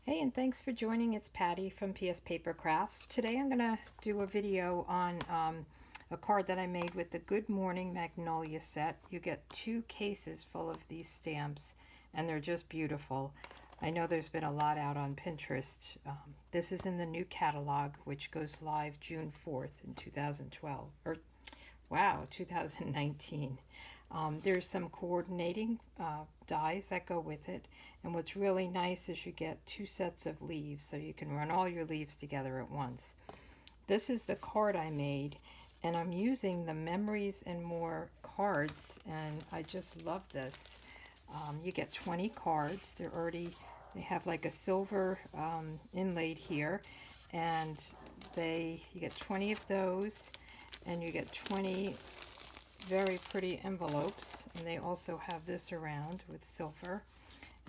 Hey, and thanks for joining. It's Patty from PS Paper Crafts. Today I'm going to do a video on a card that I made with the Good Morning Magnolia set. You get 2 cases full of these stamps, and they're just beautiful. I know there's been a lot out on Pinterest. This is in the new catalog, which goes live June 4th in 2012. Wow, 2019. There's some coordinating dies that go with it, and what's really nice is you get 2 sets of leaves, so you can run all your leaves together at once. This is the card I made, and I'm using the Memories and More cards, and I just love this. You get 20 cards. They have like a silver inlaid here, and you get 20 of those, and you get 20 very pretty envelopes, and they also have this around with silver,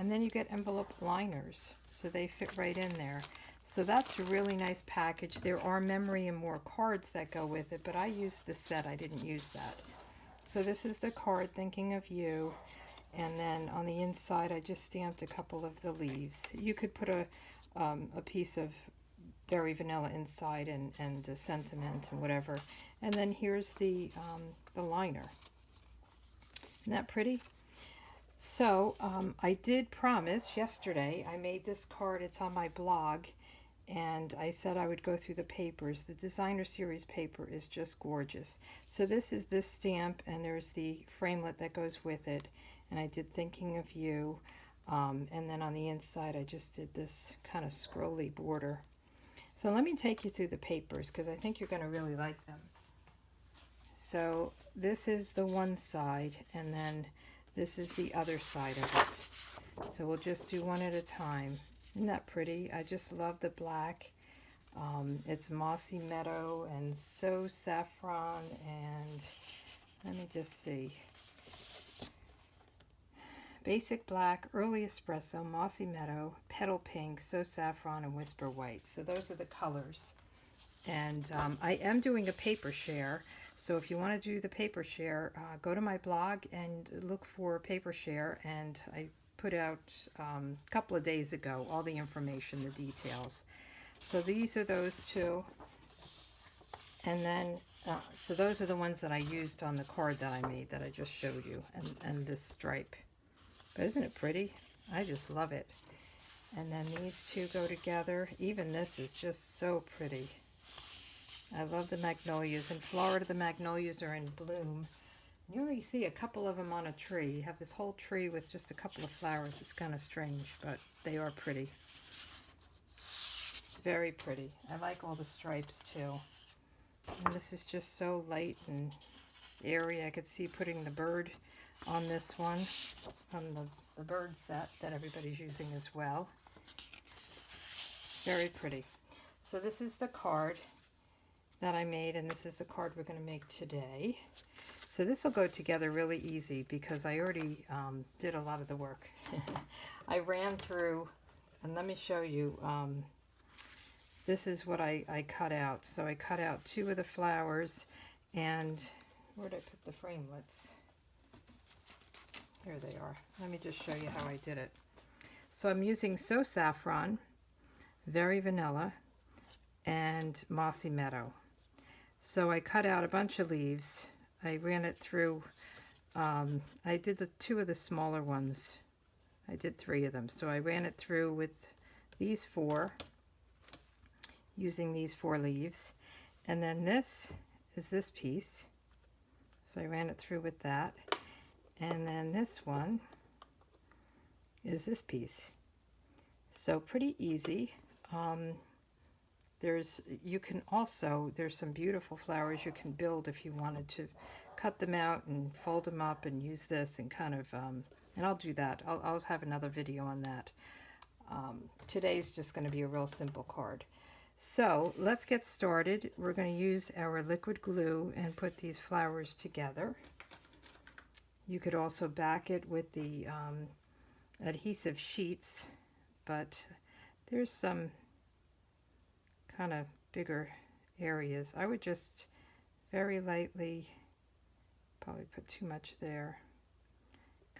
and then you get envelope liners, so they fit right in there. So that's a really nice package. There are Memory and More cards that go with it, but I used the set. I didn't use that. So this is the card, Thinking of You, and then on the inside I just stamped a couple of the leaves. You could put a piece of very vanilla inside and a sentiment and whatever. And then here's the liner. Isn't that pretty? So I did promise yesterday, I made this card, it's on my blog, and I said I would go through the papers. The designer series paper is just gorgeous. So this is this stamp, and there's the framelit that goes with it, and I did Thinking of You, and then on the inside I just did this kind of scrolly border. So let me take you through the papers because I think you're going to really like them. So this is the one side, and then this is the other side of it. So we'll just do one at a time. Isn't that pretty? I just love the black. It's Mossy Meadow and So Saffron, and let me just see. Basic Black, Early Espresso, Mossy Meadow, Petal Pink, So Saffron, and Whisper White. So those are the colors. And I am doing a paper share. So if you want to do the paper share, go to my blog and look for paper share. And I put out a couple of days ago all the information, the details. So these are those two. And then, so those are the ones that I used on the card that I made that I just showed you. And this stripe. But isn't it pretty? I just love it. And then these two go together. Even this is just so pretty. I love the magnolias. In Florida, the magnolias are in bloom. You only see a couple of them on a tree. You have this whole tree with just a couple of flowers. It's kind of strange, but they are pretty. Very pretty. I like all the stripes too. And this is just so light and airy. I could see putting the bird on this one from the bird set that everybody's using as well. Very pretty. So this is the card that I made, and this is the card we're going to make today. So this will go together really easy because I already did a lot of the work. I ran through, and let me show you. This is what I cut out. So I cut out 2 of the flowers, and where did I put the framelits? Here they are. Let me just show you how I did it. So I'm using So Saffron, Very Vanilla, and Mossy Meadow. So I cut out a bunch of leaves. I ran it through, I did the 2 of the smaller ones. I did 3 of them. So I ran it through with these 4, using these 4 leaves. And then this is this piece. So I ran it through with that. And then this one is this piece. So pretty easy. There's some beautiful flowers you can build if you wanted to cut them out and fold them up and use this and kind of, and I'll do that. I'll have another video on that. Today's just going to be a real simple card. So let's get started. We're going to use our liquid glue and put these flowers together. You could also back it with the adhesive sheets, but there's some kind of bigger areas. I would just very lightly, probably put too much there,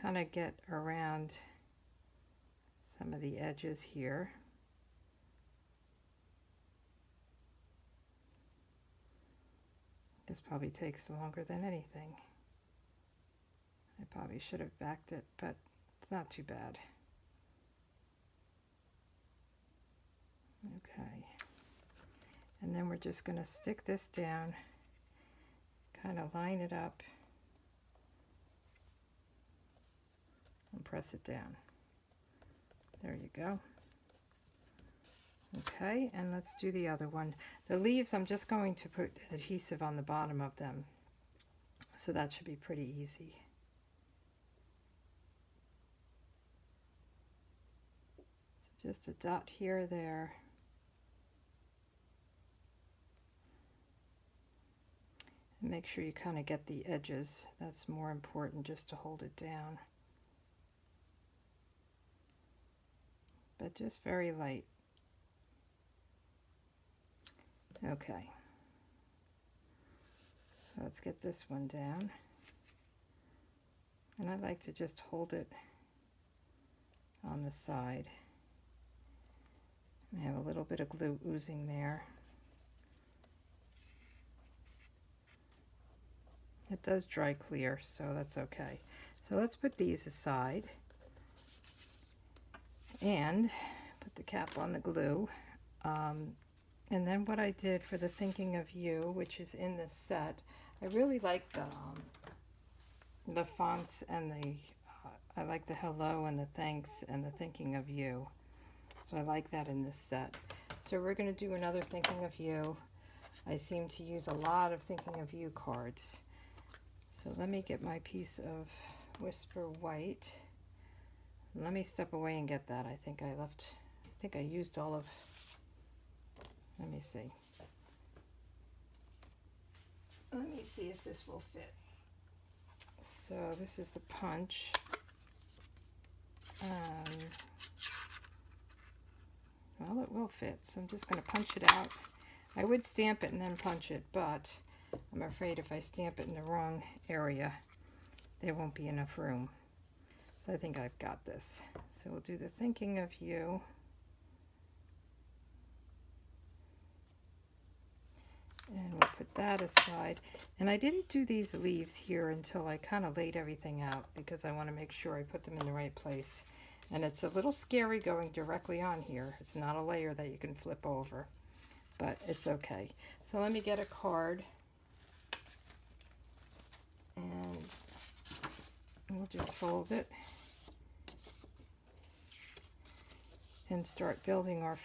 kind of get around some of the edges here. This probably takes longer than anything. I probably should have backed it, but it's not too bad. Okay. And then we're just going to stick this down, kind of line it up, and press it down. There you go. Okay, and let's do the other one. The leaves, I'm just going to put adhesive on the bottom of them, so that should be pretty easy. So just a dot here or there. And make sure you kind of get the edges. That's more important, just to hold it down. But just very light. Okay. So let's get this one down. And I like to just hold it on the side. I have a little bit of glue oozing there. It does dry clear, so that's okay. So let's put these aside and put the cap on the glue. And then what I did for the Thinking of You, which is in this set, I really like the fonts and I like the hello and the thanks and the Thinking of You. So I like that in this set. So we're going to do another Thinking of You. I seem to use a lot of Thinking of You cards. So let me get my piece of Whisper White. Let me step away and get that. I think I used all of, let me see. Let me see if this will fit. So this is the punch. Well, it will fit, so I'm just going to punch it out. I would stamp it and then punch it, but I'm afraid if I stamp it in the wrong area, there won't be enough room. So I think I've got this. So we'll do the Thinking of You. And we'll put that aside. And I didn't do these leaves here until I kind of laid everything out, because I want to make sure I put them in the right place. And it's a little scary going directly on here. It's not a layer that you can flip over, but it's okay. So let me get a card. And we'll just fold it and start building our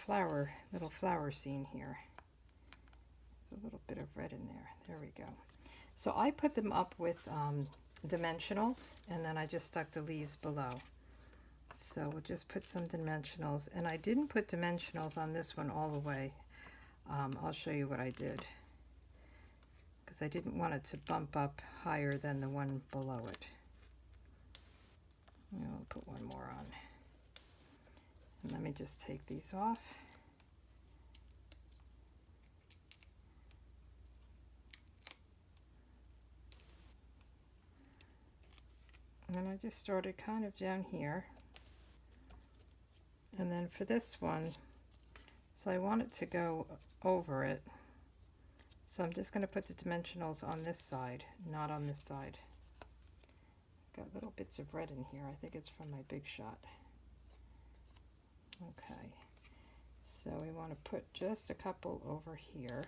little flower scene here. There's a little bit of red in there. There we go. So I put them up with dimensionals, and then I just stuck the leaves below. So we'll just put some dimensionals, and I didn't put dimensionals on this one all the way. I'll show you what I did, because I didn't want it to bump up higher than the one below it. I'll put one more on. And let me just take these off. And I just started kind of down here. And then for this one, so I want it to go over it. So I'm just going to put the dimensionals on this side, not on this side. Got little bits of red in here. I think it's from my Big Shot. Okay. So we want to put just a couple over here.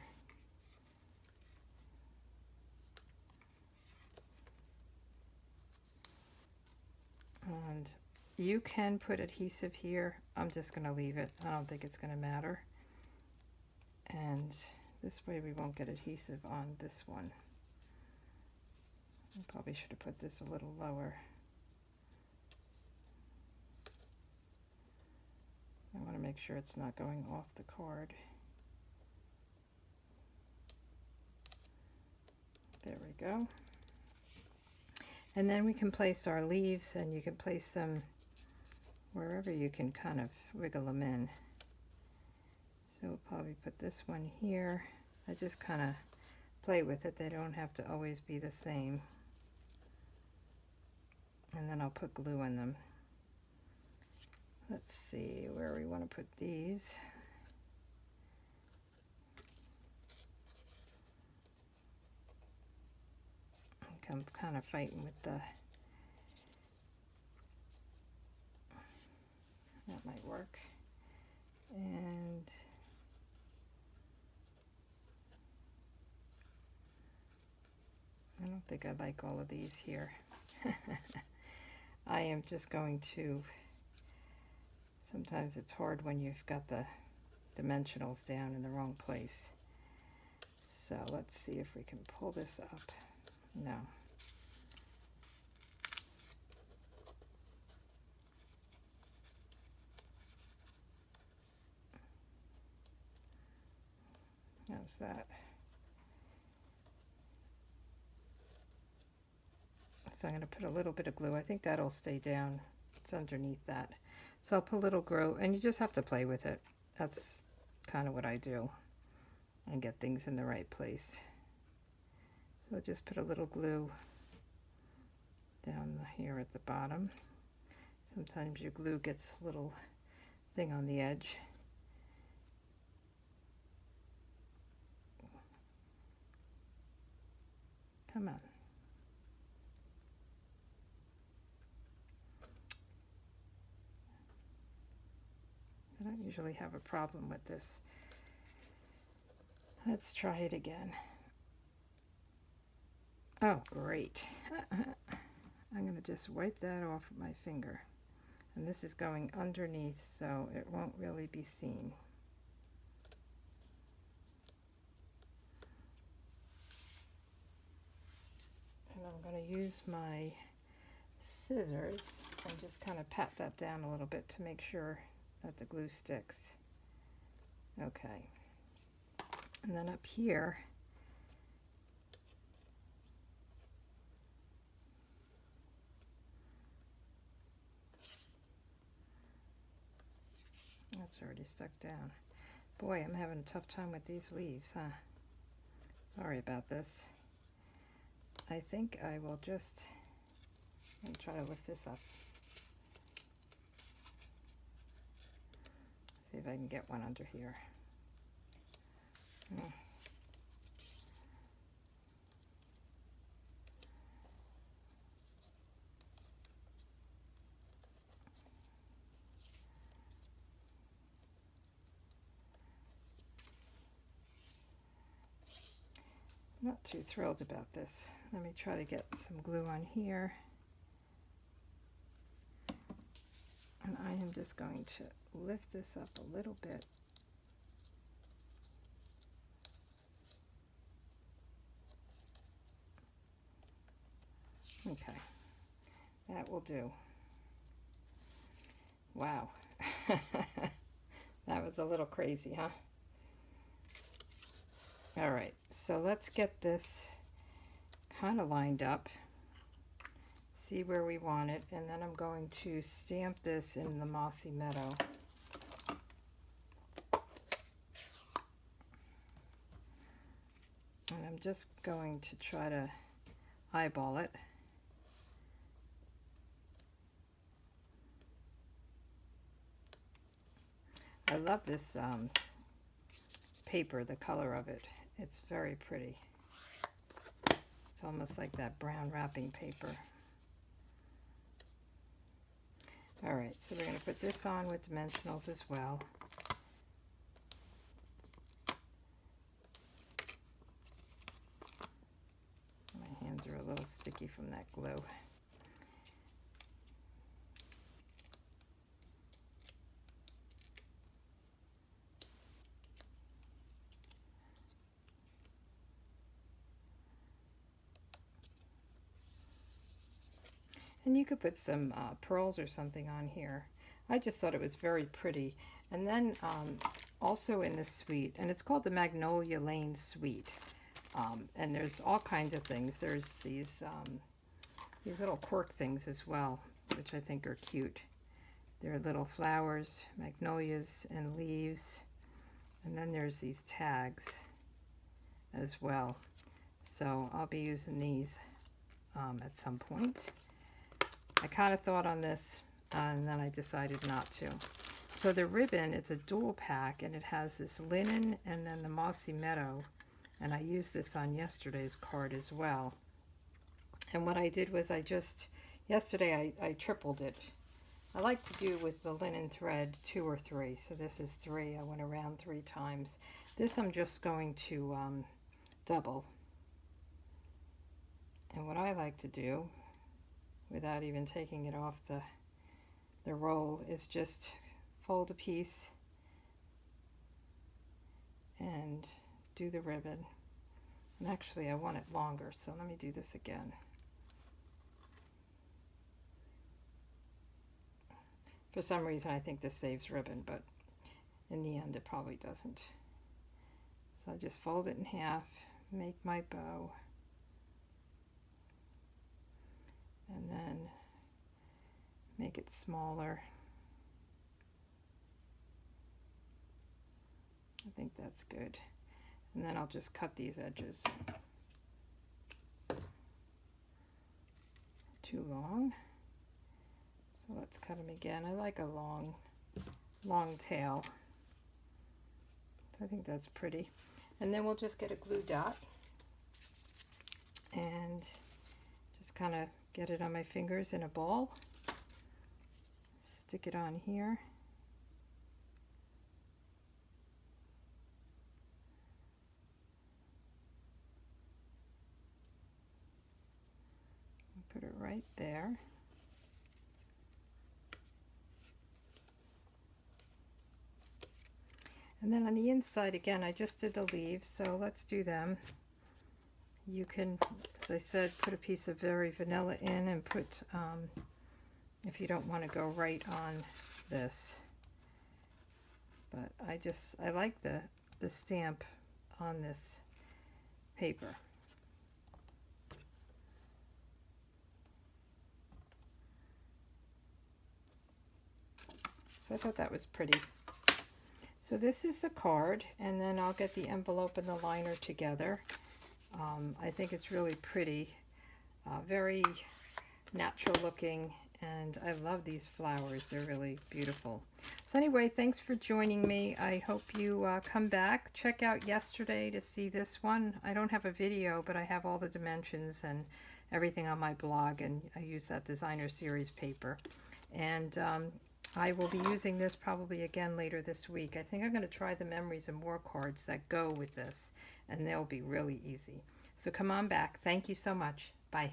And you can put adhesive here. I'm just going to leave it. I don't think it's going to matter. And this way we won't get adhesive on this one. I probably should have put this a little lower. I want to make sure it's not going off the card. There we go. And then we can place our leaves, and you can place them wherever you can kind of wiggle them in. So we'll probably put this one here. I just kind of play with it. They don't have to always be the same. And then I'll put glue in them. Let's see where we want to put these. I'm kind of fighting with the, that might work. And I don't think I like all of these here. I am just going to, sometimes it's hard when you've got the dimensionals down in the wrong place. So let's see if we can pull this up. No. How's that? So I'm going to put a little bit of glue. I think that'll stay down. It's underneath that. So I'll put a little glue, and you just have to play with it. That's kind of what I do, and get things in the right place. So just put a little glue down here at the bottom. Sometimes your glue gets a little thing on the edge. Come on. I don't usually have a problem with this. Let's try it again. Oh, great. I'm going to just wipe that off with my finger. And this is going underneath, so it won't really be seen. And I'm going to use my scissors and just kind of pat that down a little bit to make sure that the glue sticks. Okay. And then up here, that's already stuck down. Boy, I'm having a tough time with these leaves, huh? Sorry about this. I think I will just try to lift this up. See if I can get one under here. Not too thrilled about this. Let me try to get some glue on here. And I am just going to lift this up a little bit. Okay, that will do. Wow. That was a little crazy, huh? All right, so let's get this kind of lined up, see where we want it, and then I'm going to stamp this in the mossy meadow. And I'm just going to try to eyeball it. I love this paper, the color of it. It's very pretty. It's almost like that brown wrapping paper. All right, so we're going to put this on with dimensionals as well. My hands are a little sticky from that glue. And you could put some pearls or something on here. I just thought it was very pretty. And then also in this suite, and it's called the Magnolia Lane Suite. And there's all kinds of things. There's these little cork things as well, which I think are cute. They're little flowers, magnolias and leaves. And then there's these tags as well. So I'll be using these at some point. I kind of thought on this, and then I decided not to. So the ribbon, it's a dual pack, and it has this linen and then the mossy meadow. And I used this on yesterday's card as well. And what I did was yesterday I tripled it. I like to do with the linen thread 2 or 3. So this is 3. I went around 3 times. This I'm just going to double. And what I like to do, without even taking it off the roll, is just fold a piece and do the ribbon. And actually I want it longer, so let me do this again. For some reason I think this saves ribbon, but in the end it probably doesn't. So I just fold it in half, make my bow, and then make it smaller. I think that's good. And then I'll just cut these edges. Too long. So let's cut them again. I like a long tail. So I think that's pretty. And then we'll just get a glue dot and just kind of get it on my fingers in a ball. Stick it on here. Put it right there. And then on the inside, again, I just did the leaves, so let's do them. You can, as I said, put a piece of very vanilla in and put, if you don't want to go right on this. But I like the stamp on this paper. So I thought that was pretty. So this is the card, and then I'll get the envelope and the liner together. I think it's really pretty, very natural looking, and I love these flowers. They're really beautiful. So anyway, thanks for joining me. I hope you come back. Check out yesterday to see this one. I don't have a video, but I have all the dimensions and everything on my blog, and I use that designer series paper. And I will be using this probably again later this week. I think I'm going to try the Memories and More cards that go with this, and they'll be really easy. So come on back. Thank you so much. Bye.